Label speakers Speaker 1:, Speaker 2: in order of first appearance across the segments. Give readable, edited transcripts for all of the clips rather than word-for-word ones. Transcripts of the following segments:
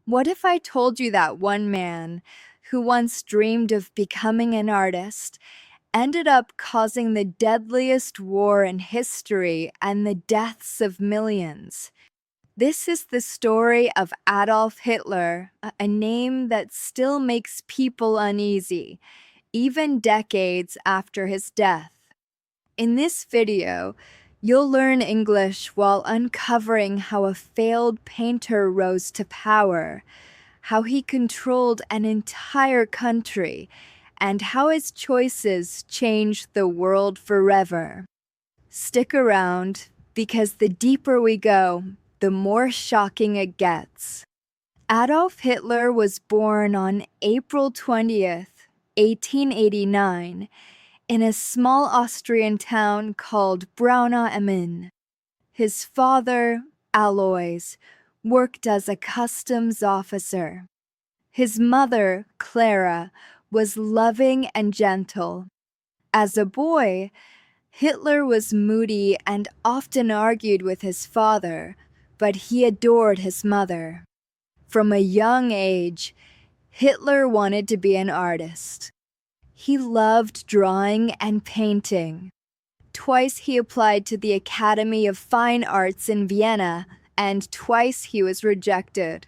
Speaker 1: What if I told you that one man, who once dreamed of becoming an artist, ended up causing the deadliest war in history and the deaths of millions? This is the story of Adolf Hitler, a name that still makes people uneasy, even decades after his death. In this video, you'll learn English while uncovering how a failed painter rose to power, how he controlled an entire country, and how his choices changed the world forever. Stick around, because the deeper we go, the more shocking it gets. Adolf Hitler was born on April 20th, 1889, in a small Austrian town called Braunau am Inn. His father, Alois, worked as a customs officer. His mother, Clara, was loving and gentle. As a boy, Hitler was moody and often argued with his father, but he adored his mother. From a young age, Hitler wanted to be an artist. He loved drawing and painting. Twice he applied to the Academy of Fine Arts in Vienna, and twice he was rejected.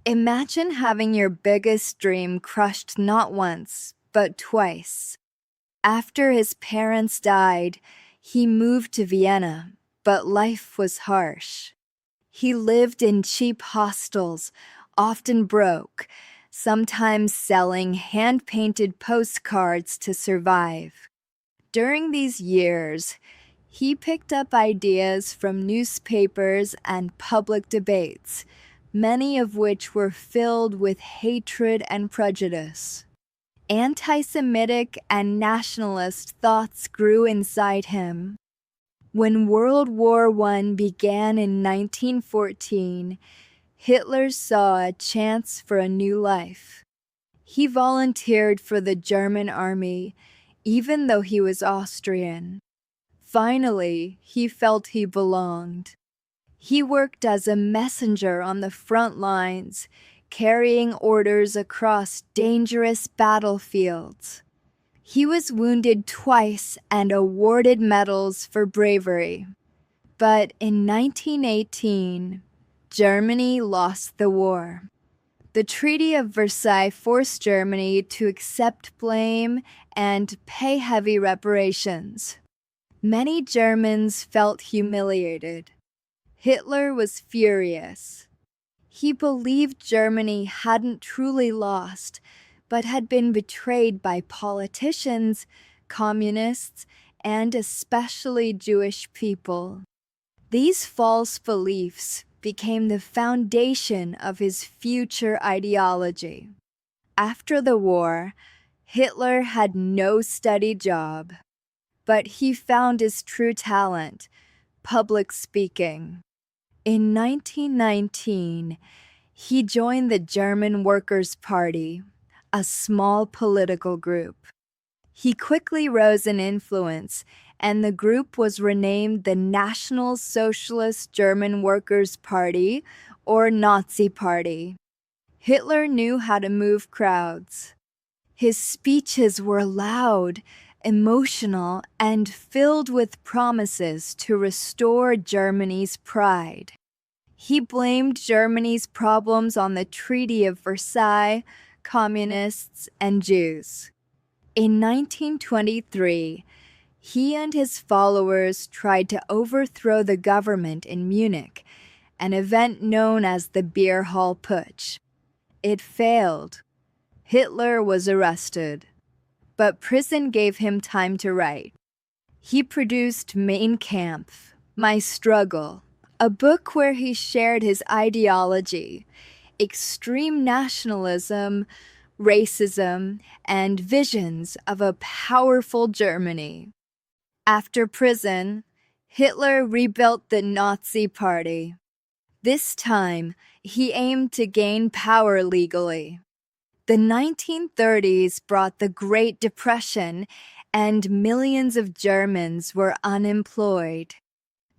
Speaker 1: Imagine having your biggest dream crushed not once, but twice. After his parents died, he moved to Vienna, but life was harsh. He lived in cheap hostels, often broke, sometimes selling hand-painted postcards to survive. During these years, he picked up ideas from newspapers and public debates, many of which were filled with hatred and prejudice. Anti-Semitic and nationalist thoughts grew inside him. When World War I began in 1914, Hitler saw a chance for a new life. He volunteered for the German army, even though he was Austrian. Finally, he felt he belonged. He worked as a messenger on the front lines, carrying orders across dangerous battlefields. He was wounded twice and awarded medals for bravery. But in 1918, Germany lost the war. The Treaty of Versailles forced Germany to accept blame and pay heavy reparations. Many Germans felt humiliated. Hitler was furious. He believed Germany hadn't truly lost, but had been betrayed by politicians, communists, and especially Jewish people. These false beliefs became the foundation of his future ideology. After the war, Hitler had no steady job, but he found his true talent: public speaking. In 1919, he joined the German Workers' Party, a small political group. He quickly rose in influence, and the group was renamed the National Socialist German Workers' Party, or Nazi Party. Hitler knew how to move crowds. His speeches were loud, emotional, and filled with promises to restore Germany's pride. He blamed Germany's problems on the Treaty of Versailles, communists, and Jews. In 1923, he and his followers tried to overthrow the government in Munich, an event known as the Beer Hall Putsch. It failed. Hitler was arrested, but prison gave him time to write. He produced Mein Kampf, My Struggle, a book where he shared his ideology, extreme nationalism, racism, and visions of a powerful Germany. After prison, Hitler rebuilt the Nazi Party. This time, he aimed to gain power legally. The 1930s brought the Great Depression, and millions of Germans were unemployed.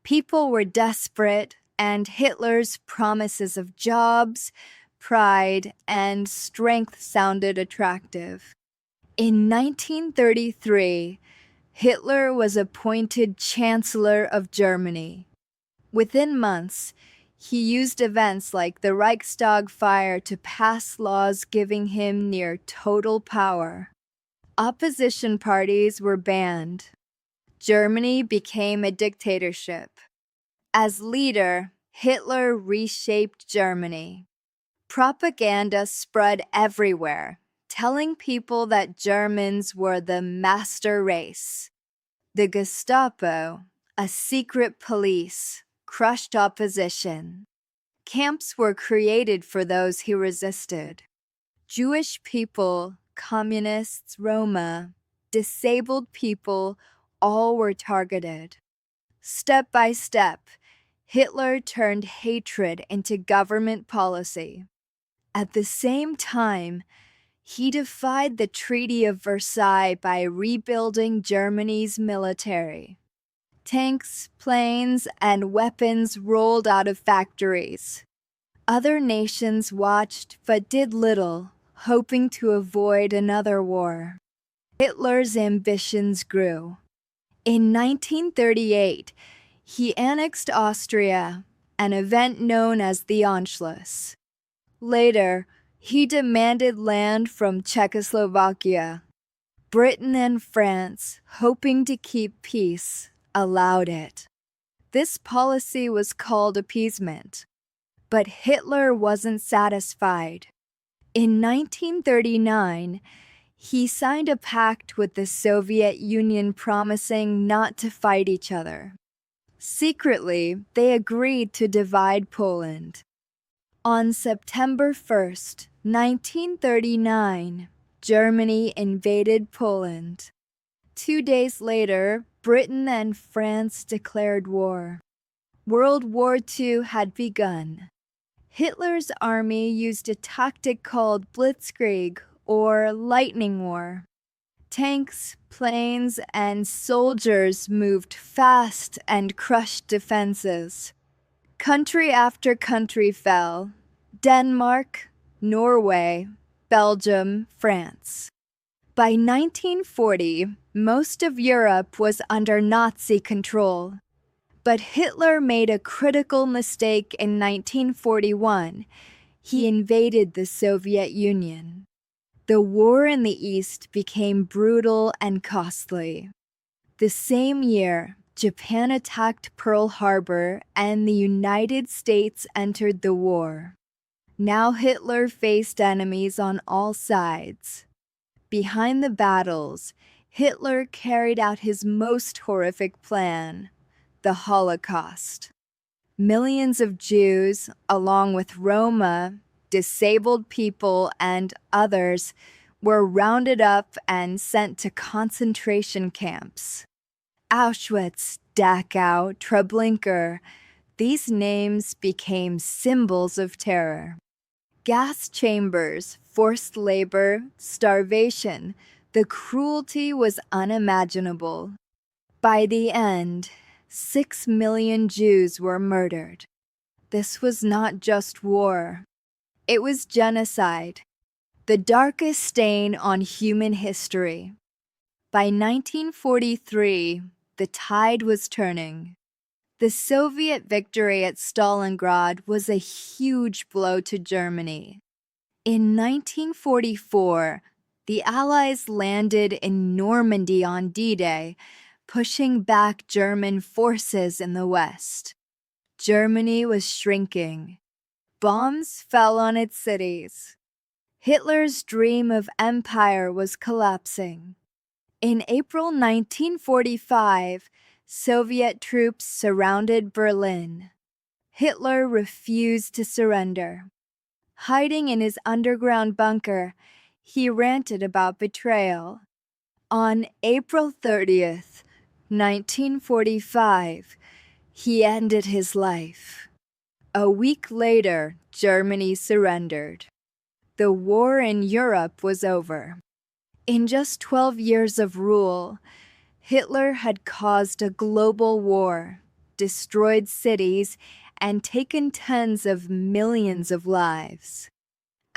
Speaker 1: People were desperate, and Hitler's promises of jobs, pride, and strength sounded attractive. In 1933, Hitler was appointed Chancellor of Germany. Within months, he used events like the Reichstag fire to pass laws giving him near total power. Opposition parties were banned. Germany became a dictatorship. As leader, Hitler reshaped Germany. Propaganda spread everywhere, telling people that Germans were the master race. The Gestapo, a secret police, crushed opposition. Camps were created for those who resisted. Jewish people, communists, Roma, disabled people, all were targeted. Step by step, Hitler turned hatred into government policy. At the same time, he defied the Treaty of Versailles by rebuilding Germany's military. Tanks, planes, and weapons rolled out of factories. Other nations watched but did little, hoping to avoid another war. Hitler's ambitions grew. In 1938, he annexed Austria, an event known as the Anschluss. Later, he demanded land from Czechoslovakia. Britain and France, hoping to keep peace, allowed it. This policy was called appeasement. But Hitler wasn't satisfied. In 1939, he signed a pact with the Soviet Union promising not to fight each other. Secretly, they agreed to divide Poland. On September 1st, 1939, Germany invaded Poland. 2 days later, Britain and France declared war. World War II had begun. Hitler's army used a tactic called blitzkrieg, or lightning war. Tanks, planes, and soldiers moved fast and crushed defenses. Country after country fell: Denmark, Norway, Belgium, France. By 1940, most of Europe was under Nazi control. But Hitler made a critical mistake in 1941. He invaded the Soviet Union. The war in the East became brutal and costly. The same year, Japan attacked Pearl Harbor and the United States entered the war. Now Hitler faced enemies on all sides. Behind the battles, Hitler carried out his most horrific plan: the Holocaust. Millions of Jews, along with Roma, disabled people, and others, were rounded up and sent to concentration camps. Auschwitz, Dachau, Treblinka, these names became symbols of terror. Gas chambers, forced labor, starvation, the cruelty was unimaginable. By the end, 6 million Jews were murdered. This was not just war. It was genocide, the darkest stain on human history. By 1943, the tide was turning. The Soviet victory at Stalingrad was a huge blow to Germany. In 1944, the Allies landed in Normandy on D-Day, pushing back German forces in the West. Germany was shrinking. Bombs fell on its cities. Hitler's dream of empire was collapsing. In April 1945, Soviet troops surrounded Berlin. Hitler refused to surrender. Hiding in his underground bunker, he ranted about betrayal. On April 30th, 1945, he ended his life. A week later, Germany surrendered. The war in Europe was over. In just 12 years of rule, Hitler had caused a global war, destroyed cities, and taken tens of millions of lives.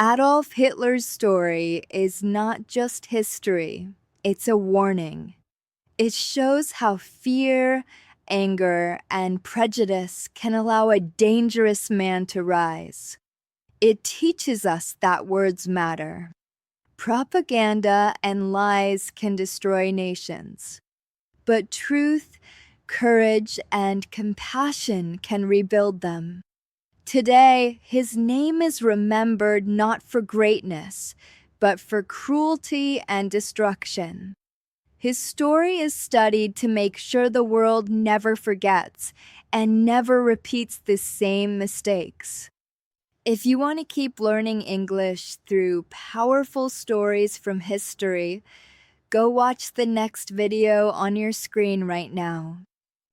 Speaker 1: Adolf Hitler's story is not just history, it's a warning. It shows how fear, anger, and prejudice can allow a dangerous man to rise. It teaches us that words matter. Propaganda and lies can destroy nations, but truth, courage, and compassion can rebuild them. Today, his name is remembered not for greatness, but for cruelty and destruction. His story is studied to make sure the world never forgets and never repeats the same mistakes. If you want to keep learning English through powerful stories from history, go watch the next video on your screen right now.